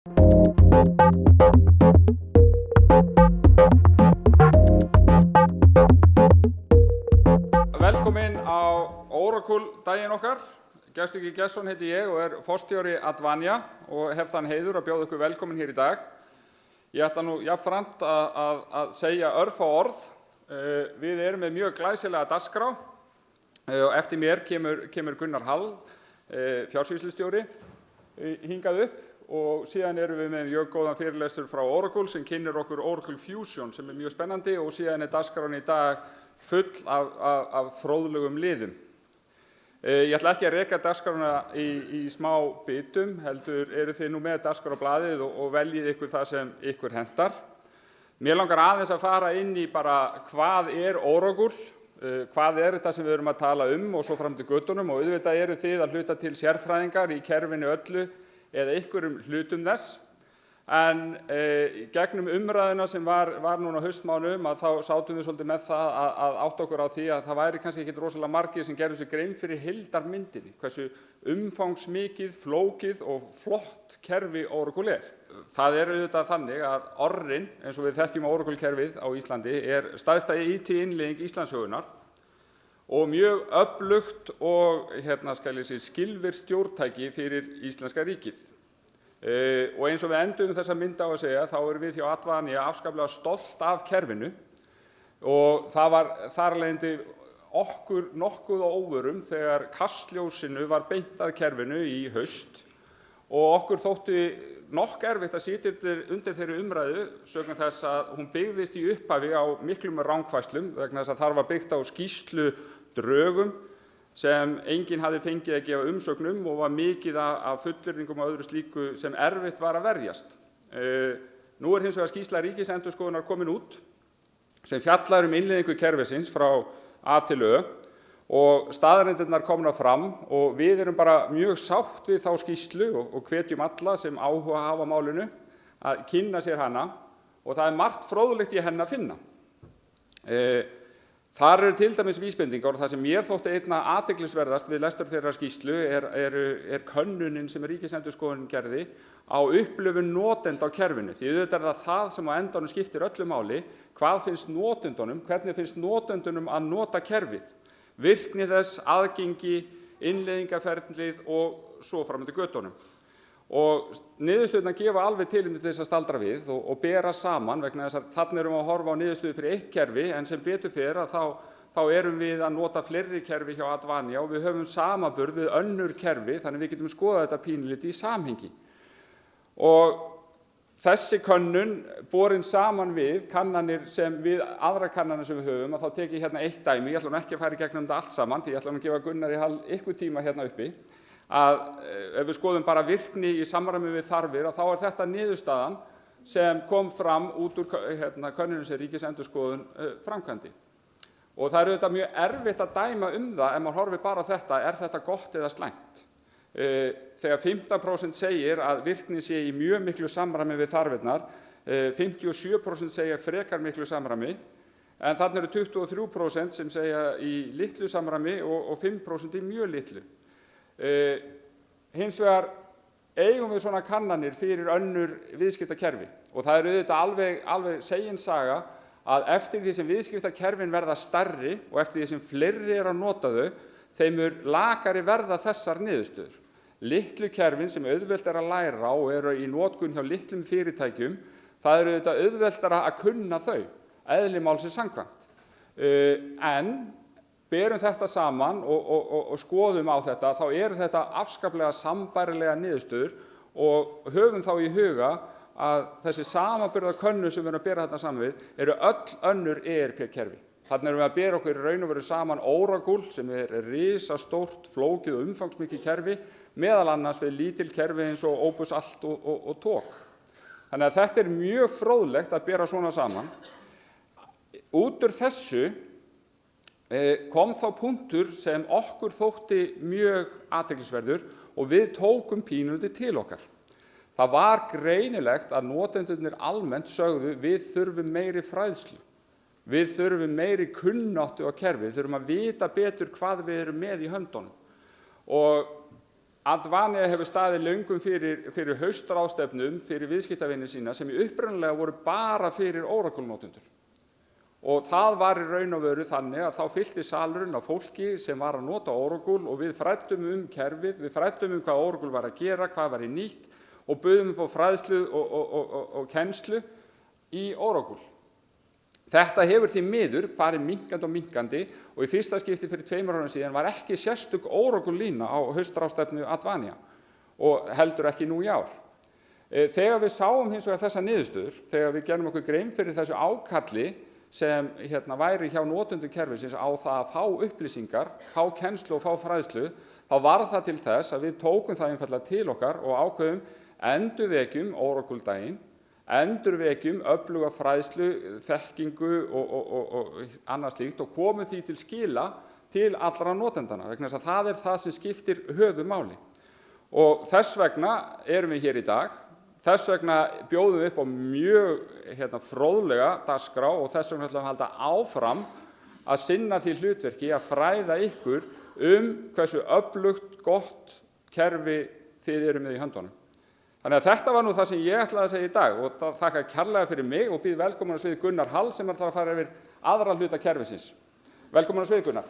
Velkomin á Oracle-daginn okkar. Gestur Gestsson heiti ég og forstjóri Advania og hef þann heiður að bjóða ykkur velkomin hér í dag. Ég ætla nú jafnframt að segja örfá orð. Við erum með mjög glæsilega dagskrá og eftir mér kemur Gunnar Hall, fjársýslustjóri, hingað upp og síðan erum við með mjög góðan fyrirlestur frá Oracle sem kynnir okkur Oracle Fusion sem mjög spennandi og síðan dagskráin í dag full af fróðlegum liðum. Ég ætla ekki að reka dagskrána í smá bitum, heldur eru þið nú með dagskrárblaðið og veljið ykkur það sem ykkur hentar. Mér langar aðeins að fara inn í bara hvað Oracle, hvað þetta sem við erum að tala og svo fram til göttunum og auðvitað eru þið að hluta til sérfræðingar í kerfinu öllu eða einhverjum hlutum þess. En gegnum umræðuna sem var núna á haustmánuðum að þá sátum við svolítið með það að átta okkur á því að það væri kannski ekkert rosalega margir sem gerðu sér grein fyrir heildarmyndinni, hversu umfangsmikið, flókið og flott kerfi Oracle er. Það auðvitað þannig að Orrin, eins og við þekkjum Oracle-kerfið á Íslandi, stærsta IT-innleiðing Íslandssögunnar og mjög öflugt og skilvirkt stjórntæki fyrir íslenska ríkið. Og eins og við endum þessa mynd á að segja, þá erum við hjá Advania afskaplega stolt af kerfinu og það var þar af leiðandi okkur nokkuð á óvörum þegar kastljósinu var beint að kerfinu í haust og okkur þótti nokk erfitt að sitja undir þeirri umræðu sögum þess að hún byggðist í upphafi á miklum rangfærslum vegna þess að þar var byggt á skýrsludrögum sem enginn hafði fengið að gefa umsögnum og var mikið af fullyrðingum og öðru slíku sem erfitt var að verjast. Nú hins vegar skýrsla Ríkisendurskoðunar komin út sem fjallar innleiðingu kerfisins frá A til Ö og staðreyndirnar komnar fram og við erum bara mjög sátt við þá skýrslu og hvetjum alla sem áhuga hafa á málinu að kynna sér hana og það margt fróðlegt í henni að finna. Þar eru til dæmis vísbendingar og það sem mér þótti einna athyglisverðast við lestur þeirrar skýrslu er könnunin sem Ríkisendurskoðun gerði á upplifun notenda á kerfinu. Því auðvitað það sem á endanum skiptir öllu máli, hvað finnst notendunum, hvernig finnst notendunum að nota kerfið, virkni þess, aðgengi, innleiðingarferlið og svo fram eftir götunum. Og niðurstöðurnar gefa alveg tilefni til þess að staldra við og bera saman vegna þess að þarna erum við að horfa á niðurstöðu fyrir eitt kerfi en sem betur fer að þá erum við að nota fleiri kerfi hjá Advania og við höfum samanburð við önnur kerfi þannig við getum skoðað þetta pínulítið í samhengi. Og þessi könnun borin saman við kannanir við aðrar kannanir sem við höfum að þá tek ég hérna eitt dæmi, ég ætla nú ekki að fara í gegnum þetta allt saman því ég ætla nú að gefa Gunnari Hall ykkur tíma hérna uppi. Að ef við skoðum bara virkni í samræmi við þarfir að þá þetta niðurstaðan sem kom fram út úr könnunum sem Ríkisendurskoðun framkvæmdi. Og það auðvitað mjög erfitt að dæma það ef maður horfir bara á þetta, þetta gott eða slæmt. Þegar 15% segir að virkni sé í mjög miklu samræmi við þarfirnar, 57% segja frekar miklu samræmi, en þarna eru 23% sem segja í litlu samræmi og 5% í mjög litlu. Hins vegar eigum við svona kannanir fyrir önnur viðskiptakerfi og það auðvitað alveg seginsaga að eftir því sem viðskiptakerfin verða stærri og eftir því sem fleiri að nota þau, þeim lakari verða þessar niðurstöður. Litlu kerfin sem auðvelt að læra og eru í notkun hjá litlum fyrirtækjum, það auðvitað auðveldara að kunna þau, eðli málsins samkvæmt. En berum þetta saman og skoðum á þetta, þá eru þetta afskaplega sambærilega niðurstöður og höfum þá í huga að þessi samanburðarkönnun sem við erum að bera þetta saman við eru öll önnur ERP-kerfi. Þarna erum við að bera okkur í raun og veru saman Oracle sem risastórt, flókið og umfangsmikið kerfi, meðal annars við lítil kerfi eins og Opus Alt og Tók. Þannig að þetta mjög fróðlegt að bera svona saman. Út úr þessu kom þá punktur sem okkur þótti mjög athyglisverður og við tókum pínulítið til okkar. Það var greinilegt að notendurnir almennt sögðu við þurfum meiri fræðslu. Við þurfum meiri kunnáttu á kerfi, við þurfum að vita betur hvað við erum með í höndunum. Og Advania hefur staðið löngum fyrir haustráðstefnum fyrir viðskiptavini sína sem í upprunalega voru bara fyrir Oracle-notendur. Og það var í raun og veru þannig að þá fyllti salurinn af fólki sem var að nota Oracle og við fræddum kerfið, við fræddum hvað Oracle var að gera, hvað var í nýtt og buðum upp á fræðslu og kennslu í Oracle. Þetta hefur því miður farið minnkandi og minnkandi og í fyrsta skipti fyrir 2 árum síðan var ekki sérstök Oracle-lína á haustráðstefnu Advania og heldur ekki nú í ár. Þegar við sáum hins vegar þessa niðurstöður, þegar við gerðum okkur grein fyrir þessu ákalli sem væri hjá notendum kerfisins á það að fá upplýsingar, fá kennslu og fá fræðslu, þá varð það til þess að við tókum það einfaldlega til okkar og ákveðum endurvekjum Oracle-daginn, endurvekjum öfluga fræðslu, þekkingu og annað slíkt og komum því til skila til allra notendana vegna þess að það það sem skiptir höfuðmáli. Og þess vegna erum við hér í dag, þess vegna bjóðum við upp á mjög fróðlega dagskrá og þess vegna ætlum við að halda áfram að sinna því hlutverki að fræða ykkur hversu öflugt gott kerfi þið eru með í höndunum. Þannig að þetta var nú það sem ég ætlaði að segja í dag og þakka kærlega fyrir mig og býð velkomin á svið Gunnar Hall sem ætlar að fara yfir aðra hluta kerfisins. Velkomin á svið Gunnar.